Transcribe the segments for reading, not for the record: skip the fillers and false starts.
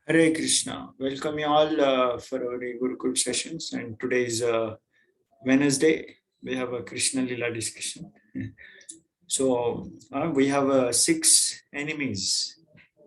Hare Krishna. Welcome you all for our e-Gurukula sessions. And today is Wednesday. We have a Krishna Lila discussion. So we have six enemies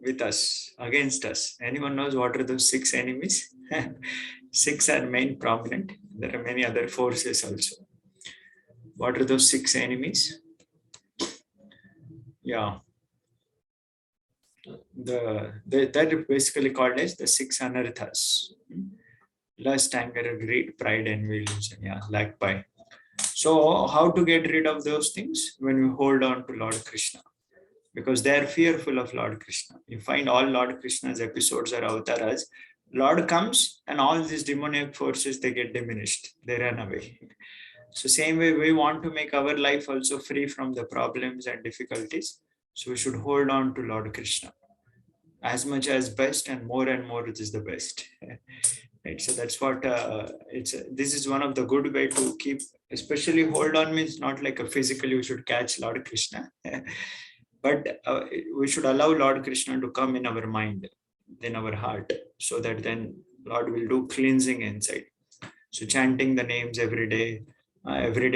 with us, against us. Anyone knows what are those six enemies? Six are main prominent. There are many other forces also. What are those six enemies? Yeah. That is basically called as the six anarthas. Lust, anger, greed, pride, envy, illusion. Yeah, lack by. So, how to get rid of those things? When we hold on to Lord Krishna, because they are fearful of Lord Krishna. You find all Lord Krishna's episodes are avatars. Lord comes and all these demonic forces they get diminished. They run away. So, same way we want to make our life also free from the problems and difficulties. So, we should hold on to Lord Krishna as much as best and more it is the best. Right, so that's what this is one of the good way to keep, especially hold on means not like a physically we should catch Lord Krishna, but we should allow Lord Krishna to come in our mind, in our heart, so that then Lord will do cleansing inside. So chanting the names every day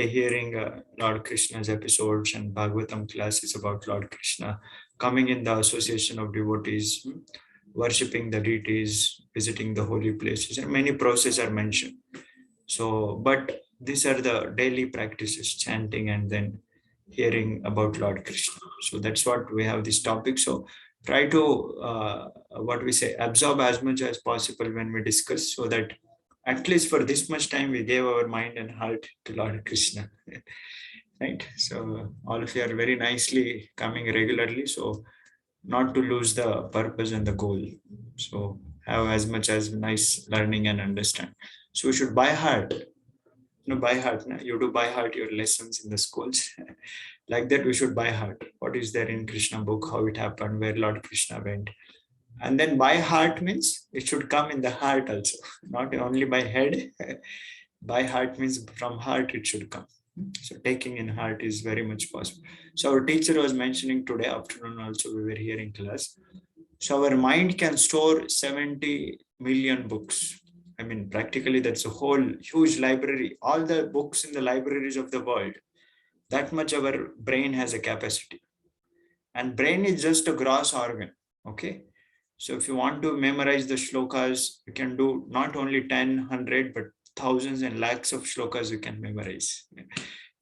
hearing Lord Krishna's episodes and Bhagavatam classes about Lord Krishna, coming in the association of devotees, worshipping the deities, visiting the holy places, and many processes are mentioned. So, but these are the daily practices, chanting and then hearing about Lord Krishna. So that's what we have this topic. So try to what we say absorb as much as possible when we discuss, so that at least for this much time we gave our mind and heart to Lord Krishna. Right. So all of you are very nicely coming regularly. So not to lose the purpose and the goal. So have as much as nice learning and understand. So we should by heart, by heart. You do by heart your lessons in the schools. Like that, we should by heart. What is there in Krishna book, how it happened, where Lord Krishna went. And then by heart means it should come in the heart also, not only by head. By heart means from heart it should come. So taking in heart is very much possible. So our teacher was mentioning today afternoon also we were hearing class. So our mind can store 70 million books. I mean, practically that's a whole huge library. All the books in the libraries of the world. That much our brain has a capacity. And brain is just a gross organ. Okay. So if you want to memorize the shlokas, you can do not only 10, 100, but thousands and lakhs of shlokas you can memorize.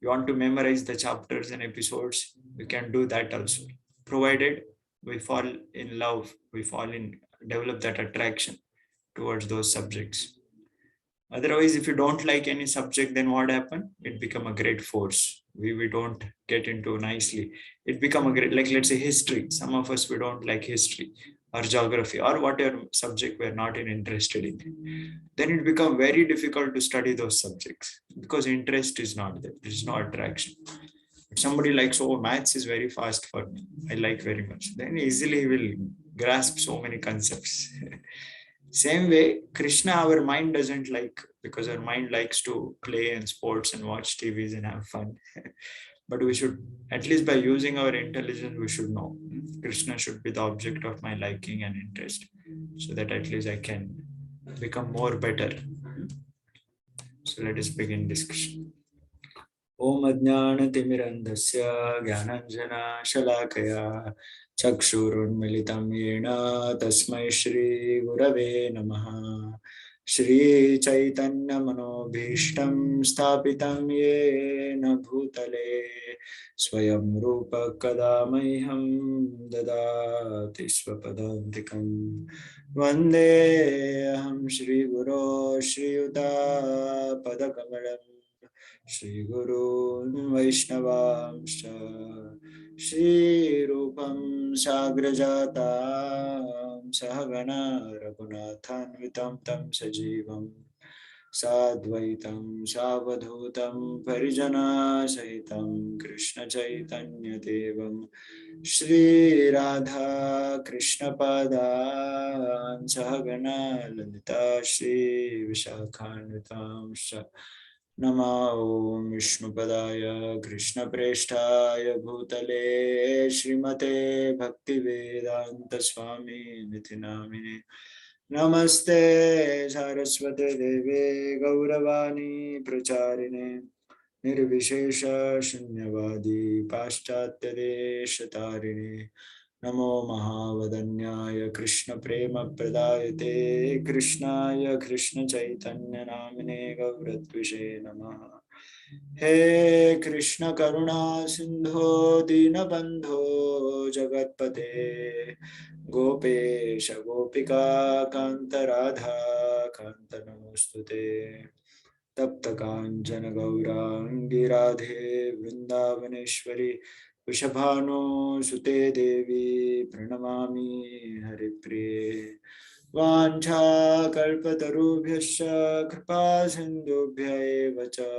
You want to memorize the chapters and episodes, you can do that also, provided we fall in love, we fall in, develop that attraction towards those subjects. Otherwise, if you don't like any subject, then what happen? It become a great force. We don't get into nicely. It become a great, like let's say history. Some of us, we don't like history or geography or whatever subject we're not interested in. Then it become very difficult to study those subjects because interest is not there. There is no attraction. If somebody likes, oh, maths is very fast for me, I like very much, then easily will grasp so many concepts. Same way, Krishna, our mind doesn't like, because our mind likes to play and sports and watch TVs and have fun. But we should, at least by using our intelligence, we should know Krishna should be the object of my liking and interest, so that at least I can become more better. So let us begin discussion. Om Ajnanatimirandasya Gyananjana Shalakaya Chakshurunmilitam Yena Tasmai Shri Gurave Namaha. Shri Chaitanya Manobhishtam Sthapitam Yena Bhutale Swayam Rupa Kadamaiham Dadati Swapadantikam Vande Aham Shri Guru Shri Yuta Padakamalam Shri Guru Vaishnavamscha Shri Rupam Sagrajatam Sahagana Raghunathanvitam Tam Sajivam Sadvaitam Savadhutam Parijana Sahitam Krishna Chaitanya Devam Shri Radha Krishna Padan Sahagana Lalita Shri Vishakhanvitam Nama Om Vishnupadaya Krishna Preshtaya Bhutale Srimate Bhakti Vedanta Swami Nitinamine Namaste Saraswate Deve Gauravani Pracharine Nirvishesha Shunyavadi Paschatya Deshatarine Namo Mahavadanyaya Krishna Prema Pradayate Krishnaya Krishna Chaitanya Namine Gauratvishe Namaha He Krishna Karuna Sindho Dinabandho Jagatpate Gopesha Gopika Kanta Radha Kanta Namostute Tapta Kanjana Gaurangi Radhe Vrindavaneshwari Vrishabhanu Sute Devi Pranamami Haripriye Vancha Kalpatarubhyascha Kripa Sindhubhya eva cha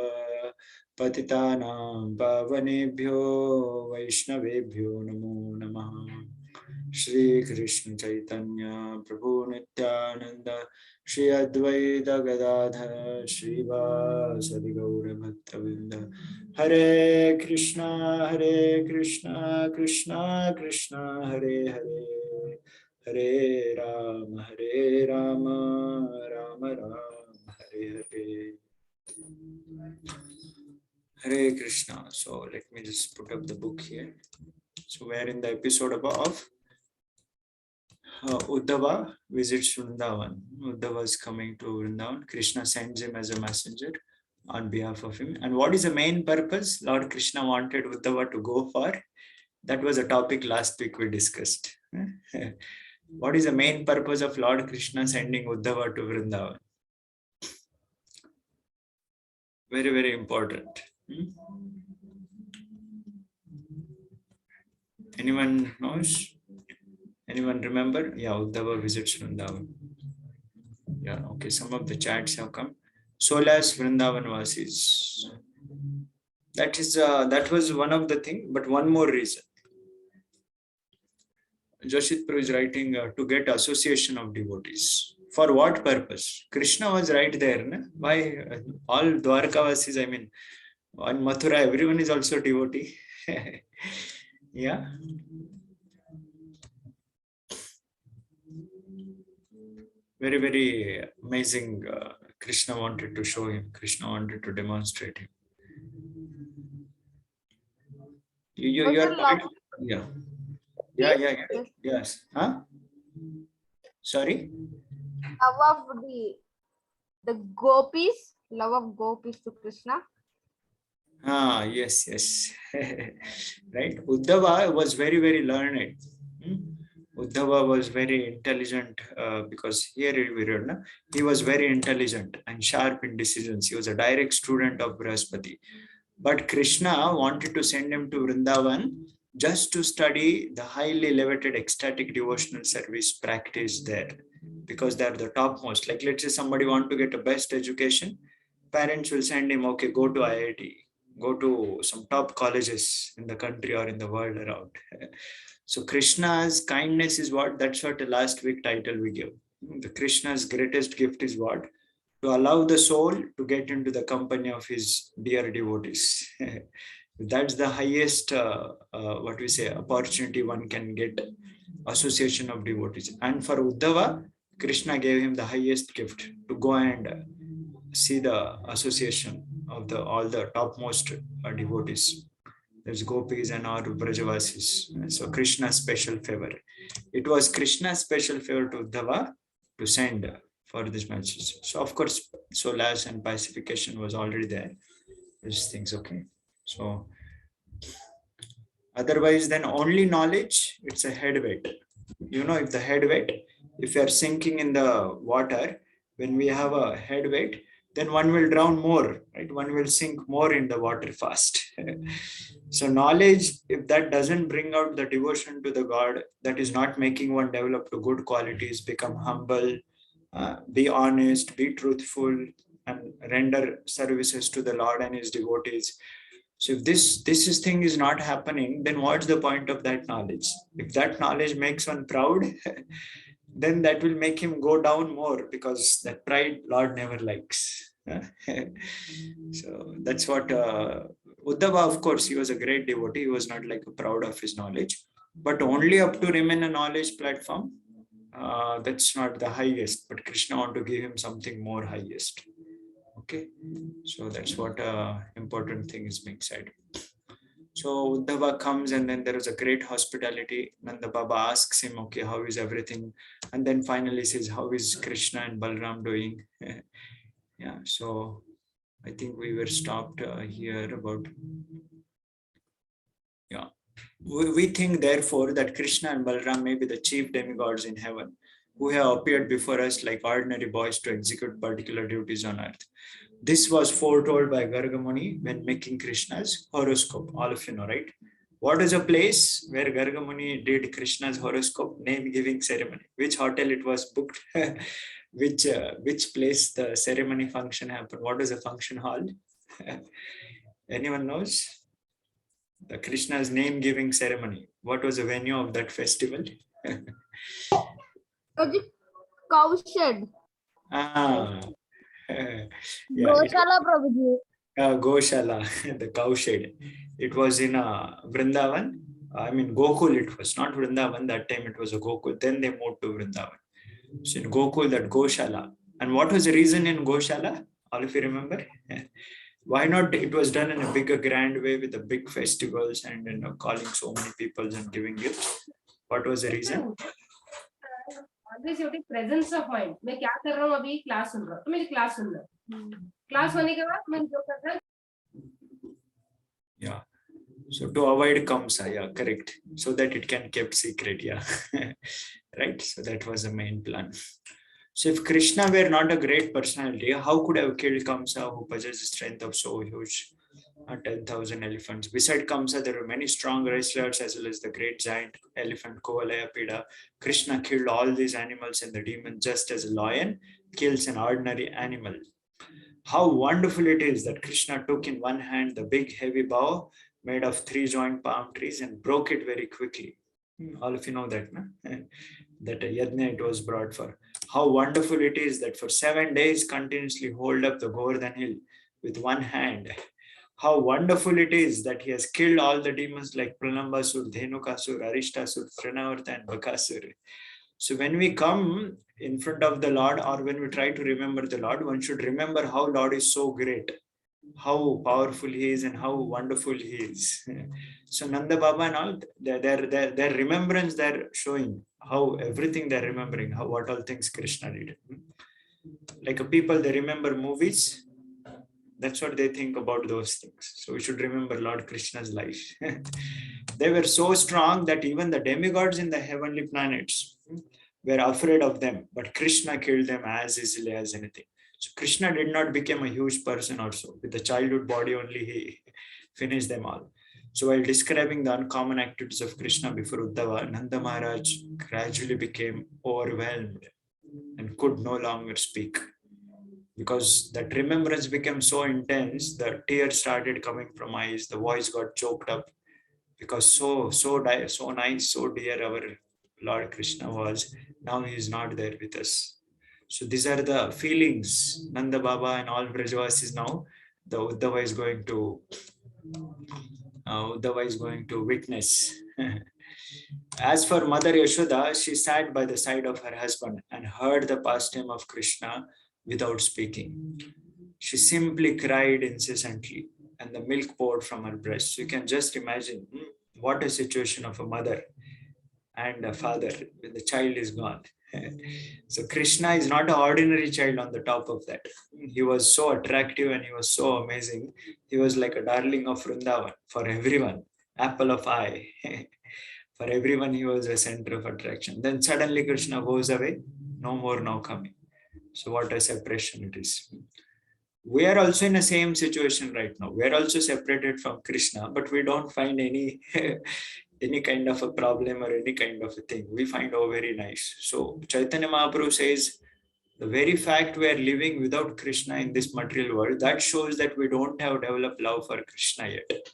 Patitanam Pavanebhyo Vaishnavebhyo Namo Namaha Shri Krishna Chaitanya Prabhu Nityananda Shri Advaita Gadadhar Shri Vasadi Gaura Bhattavinda Hare Krishna Krishna Krishna Hare Hare Hare Rama Rama Rama Hare Hare Hare Krishna. So let me just put up the book here. So we're in the episode above. Uddhava visits Vrindavan. Uddhava is coming to Vrindavan. Krishna sends him as a messenger on behalf of him. And what is the main purpose Lord Krishna wanted Uddhava to go for? That was a topic last week we discussed. What is the main purpose of Lord Krishna sending Uddhava to Vrindavan? Very, very important. Anyone knows? Anyone remember? Yeah, Uddhava visits Vrindavan. Yeah, okay, some of the chats have come. Solas Vrindavan Vasis. That was one of the thing, but one more reason. Joshit Prabhu is writing to get association of devotees. For what purpose? Krishna was right there. Na? Why all Dwarkavasis, I mean, on Mathura, everyone is also devotee. Yeah. Very, very amazing. Krishna wanted to show him. Krishna wanted to demonstrate him. You're yeah. Yeah. Yes. Huh? Sorry? Love of the gopis, love of gopis to Krishna. Yes. Right. Uddhava was very, very learned. Uddhava was very intelligent because here we read, he was very intelligent and sharp in decisions. He was a direct student of Brihaspati. But Krishna wanted to send him to Vrindavan just to study the highly elevated ecstatic devotional service practice there, because they're the topmost. Like, let's say somebody want to get a best education, parents will send him, okay, go to IIT, go to some top colleges in the country or in the world around. So Krishna's kindness is what? That's what the last week title we give. The Krishna's greatest gift is what? To allow the soul to get into the company of his dear devotees. That's the highest, what we say, opportunity one can get, association of devotees. And for Uddhava, Krishna gave him the highest gift to go and see the association of all the topmost devotees. There's gopis and all Brajavasis. So Krishna's special favor. It was Krishna's special favor to Uddhava to send for this message. So of course, solace and pacification was already there. These things, okay. So otherwise, then only knowledge, it's a head weight. You know, if the head weight, if you are sinking in the water, when we have a head weight, then one will drown more, right? One will sink more in the water fast. So knowledge, if that doesn't bring out the devotion to the God, that is not making one develop to good qualities, become humble, be honest, be truthful, and render services to the Lord and his devotees. So if this thing is not happening, then what's the point of that knowledge? If that knowledge makes one proud, then that will make him go down more, because that pride Lord never likes. So that's what Uddhava, of course, he was a great devotee. He was not like proud of his knowledge, but only up to remain a knowledge platform. that's not the highest, but Krishna want to give him something more highest. Okay, so that's what important thing is being said. So Uddhava comes, and then there is a great hospitality. Nanda Baba asks him, okay, how is everything? And then finally says, how is Krishna and Balram doing? Yeah, so I think we were stopped here about, yeah. We think therefore that Krishna and Balram may be the chief demigods in heaven, who have appeared before us like ordinary boys to execute particular duties on earth. This was foretold by Gargamuni when making Krishna's horoscope. All of you know, right? What is a place where Gargamuni did Krishna's horoscope name giving ceremony? Which hotel it was booked? which place the ceremony function happened? What is a function hall? Anyone knows? The Krishna's name giving ceremony. What was the venue of that festival? The cow shed. Ah, yeah, Goshala Prabhuji. Goshala, the cow shed. It was in Vrindavan. I mean, Gokul, it was not Vrindavan. That time it was a Gokul. Then they moved to Vrindavan. So in Gokul, that Goshala. And what was the reason in Goshala? All of you remember? Why not? It was done in a bigger, grand way with the big festivals and calling so many people and giving gifts. What was the reason? Always you take presence of mind. मैं क्या कर रहा हूँ अभी class सुन रहा हूँ तो मेरी क्लास सुन रहा हूँ क्लास होने के बाद मैं जो कर रहा हूँ yeah, so to avoid kamsa, yeah, correct, so that it can kept secret, yeah. Right, so that was the main plan. So if Krishna were not a great personality, how could have killed Kamsa, who possessed the strength of so huge 10,000 elephants? Beside Kamsa, there were many strong wrestlers as well as the great giant elephant Kovalayapida. Krishna killed all these animals and the demons just as a lion kills an ordinary animal. How wonderful it is that Krishna took in one hand the big heavy bow made of 3 joint palm trees and broke it very quickly. All of you know that, no? That yajna it was brought for. How wonderful it is that for 7 days continuously hold up the Govardhan hill with one hand. How wonderful it is that he has killed all the demons like Pranambasur, Dhenukasur, Arishtasur, Trinavarta and Bakasur. So when we come in front of the Lord or when we try to remember the Lord, one should remember how Lord is so great, how powerful he is and how wonderful he is. So Nanda Baba and all, their remembrance, they're showing how everything they're remembering, how what all things Krishna did. Like people, they remember movies. That's what they think about those things. So we should remember Lord Krishna's life. They were so strong that even the demigods in the heavenly planets were afraid of them, but Krishna killed them as easily as anything. So Krishna did not become a huge person also. With the childhood body only, he finished them all. So while describing the uncommon activities of Krishna before Uddhava, Nanda Maharaj gradually became overwhelmed and could no longer speak. Because that remembrance became so intense, the tears started coming from eyes, the voice got choked up. Because so nice, so dear our Lord Krishna was, now he is not there with us. So these are the feelings Nanda Baba and all Brajavasis now, the Uddhava is going to witness. As for Mother Yashoda, she sat by the side of her husband and heard the pastime of Krishna without speaking. She simply cried incessantly and the milk poured from her breast. So you can just imagine what a situation of a mother and a father when the child is gone. So Krishna is not an ordinary child on the top of that. He was so attractive and he was so amazing. He was like a darling of Vrindavan for everyone, apple of eye. For everyone, he was a center of attraction. Then suddenly Krishna goes away, no more now coming. So what a separation it is. We are also in the same situation right now. We are also separated from Krishna, but we don't find any any kind of a problem or any kind of a thing. We find, oh, very nice. So Chaitanya Mahaprabhu says, the very fact we are living without Krishna in this material world, that shows that we don't have developed love for Krishna yet.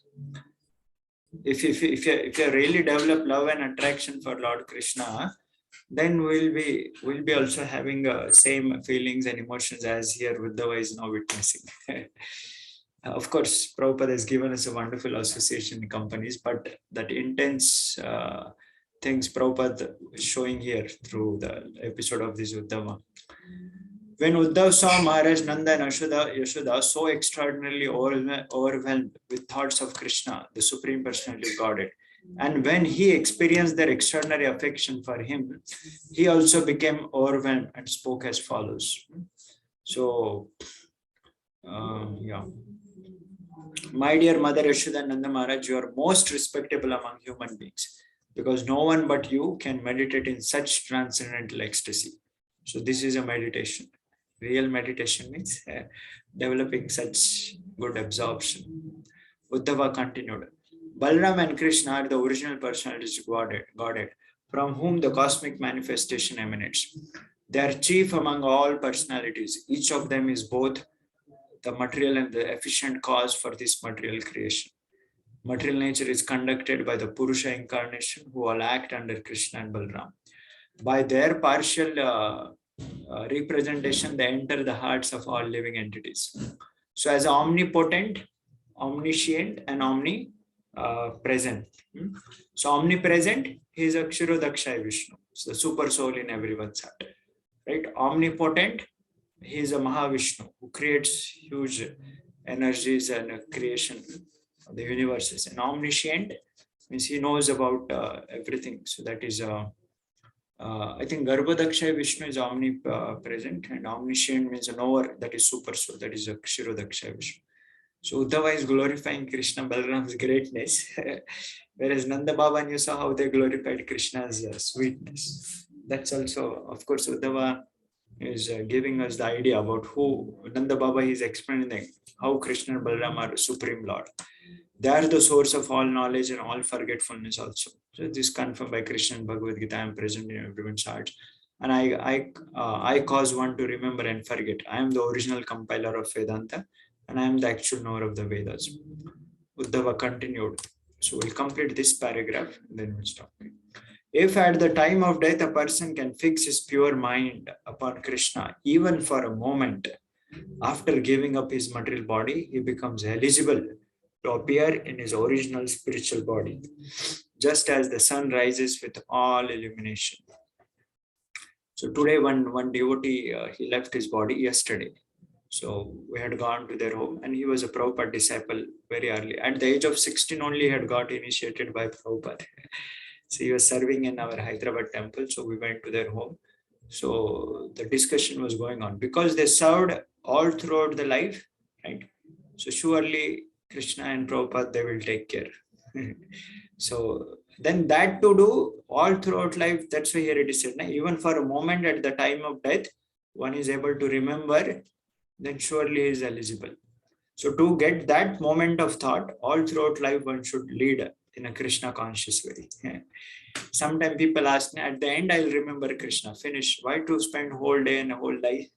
If you really develop love and attraction for Lord Krishna, then we'll be also having same feelings and emotions as here Uddhava is now witnessing. Of course, Prabhupada has given us a wonderful association in companies, but that intense things Prabhupada is showing here through the episode of this Uddhava. When Uddhav saw Maharaj Nanda and Yashoda so extraordinarily overwhelmed with thoughts of Krishna, the Supreme Personality of Godhead, and when he experienced their extraordinary affection for him, he also became overwhelmed and spoke as follows. So, yeah. My dear mother Yashoda and Nanda Maharaj, you are most respectable among human beings because no one but you can meditate in such transcendental ecstasy. So this is a meditation. Real meditation means developing such good absorption. Uddhava continued. Balaram and Krishna are the original personalities of Godhead, from whom the cosmic manifestation emanates. They are chief among all personalities. Each of them is both the material and the efficient cause for this material creation. Material nature is conducted by the Purusha incarnation who all act under Krishna and Balaram. By their partial representation, they enter the hearts of all living entities. So as omnipotent, omniscient and omnipresent. So omnipresent, he is Aksharodakshaya Vishnu. So the super soul in everyone's heart. Right? Omnipotent, he is a Mahavishnu who creates huge energies and creation of the universes. And omniscient means he knows about everything. So that is I think Garbhodakshaya Vishnu is omnipresent and omniscient means a knower, that is super soul, that is Aksharodakshaya Vishnu. So Uddhava is glorifying Krishna Balaram's greatness, whereas Nanda Baba and you saw how they glorified Krishna's sweetness. That's also, of course, Uddhava is giving us the idea about who Nanda Baba is explaining how Krishna and Balaram are Supreme Lord. They are the source of all knowledge and all forgetfulness also. So this is confirmed by Krishna and Bhagavad Gita. I am present in everyone's heart. And I cause one to remember and forget. I am the original compiler of Vedanta and I am the actual knower of the Vedas. Uddhava continued. So we'll complete this paragraph and then we'll stop. If at the time of death a person can fix his pure mind upon Krishna, even for a moment, after giving up his material body, he becomes eligible to appear in his original spiritual body, just as the sun rises with all illumination. So today one devotee, he left his body yesterday. So we had gone to their home and he was a Prabhupada disciple very early. At the age of 16 only he had got initiated by Prabhupada. So he was serving in our Hyderabad temple. So we went to their home. So the discussion was going on because they served all throughout the life, right? So surely Krishna and Prabhupada, they will take care. So then that to do all throughout life, that's why here it is said, even for a moment at the time of death, one is able to remember, then surely is eligible. So to get that moment of thought, all throughout life, one should lead in a Krishna conscious way. Sometimes people ask me, at the end, I'll remember Krishna, finish. Why to spend whole day and a whole life?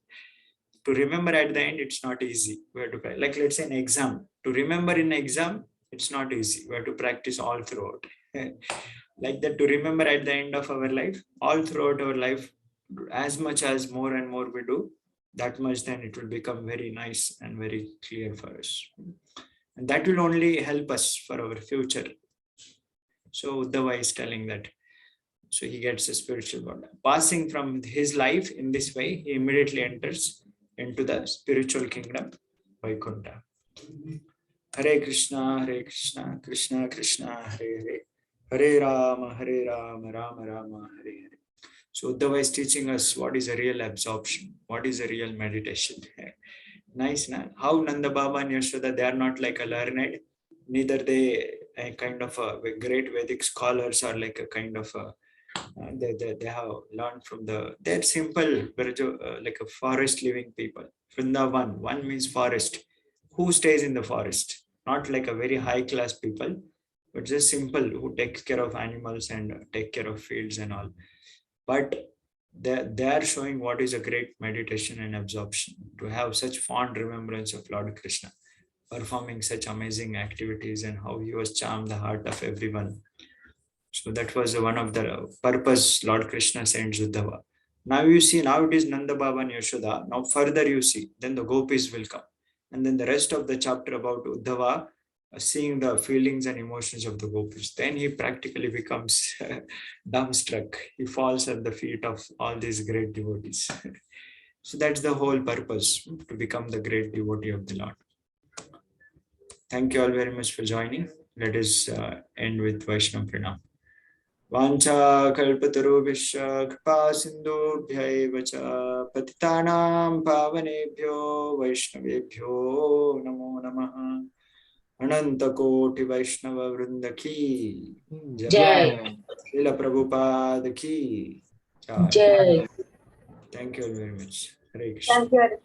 To remember at the end, it's not easy. We have to, like let's say an exam. To remember in an exam, it's not easy. We have to practice all throughout. Like that, to remember at the end of our life, all throughout our life, as much as more and more we do, that much then it will become very nice and very clear for us. And that will only help us for our future. So Uddhava is telling that. So he gets a spiritual body. Passing from his life in this way, he immediately enters into the spiritual kingdom, Vaikuntha. Hare Krishna, Krishna Krishna, Hare Hare, Hare Rama, Rama Rama, Hare Hare. So Uddhava is teaching us what is a real absorption, what is a real meditation. Nice, na? How Nanda Baba and Yashoda, they are not like a learned, neither they a kind of a great Vedic scholars or like a kind of a, they have learned from they're simple, like a forest living people. Vrindavan, one means forest. Who stays in the forest? Not like a very high class people, but just simple who takes care of animals and take care of fields and all. But they are showing what is a great meditation and absorption, to have such fond remembrance of Lord Krishna, performing such amazing activities and how he was charmed the heart of everyone. So that was one of the purpose Lord Krishna sent Uddhava. Now you see, now it is Nanda Baba and Yashoda. Now further you see, then the gopis will come. And then the rest of the chapter about Uddhava seeing the feelings and emotions of the gopis. Then he practically becomes dumbstruck. He falls at the feet of all these great devotees. So that's the whole purpose, to become the great devotee of the Lord. Thank you all very much for joining. Let us end with Vaishnava Pranam. Vancha kalpatarubhishya kripa sindhubhya cha patitanam pavanebhyo vaishnavebhyo namo namaha. Ananta Koti Vaishnava Vrinda ki Jai. Lila Prabhupada ki Jai. Jai. Thank you all very much. Hare Krishna. Thank you.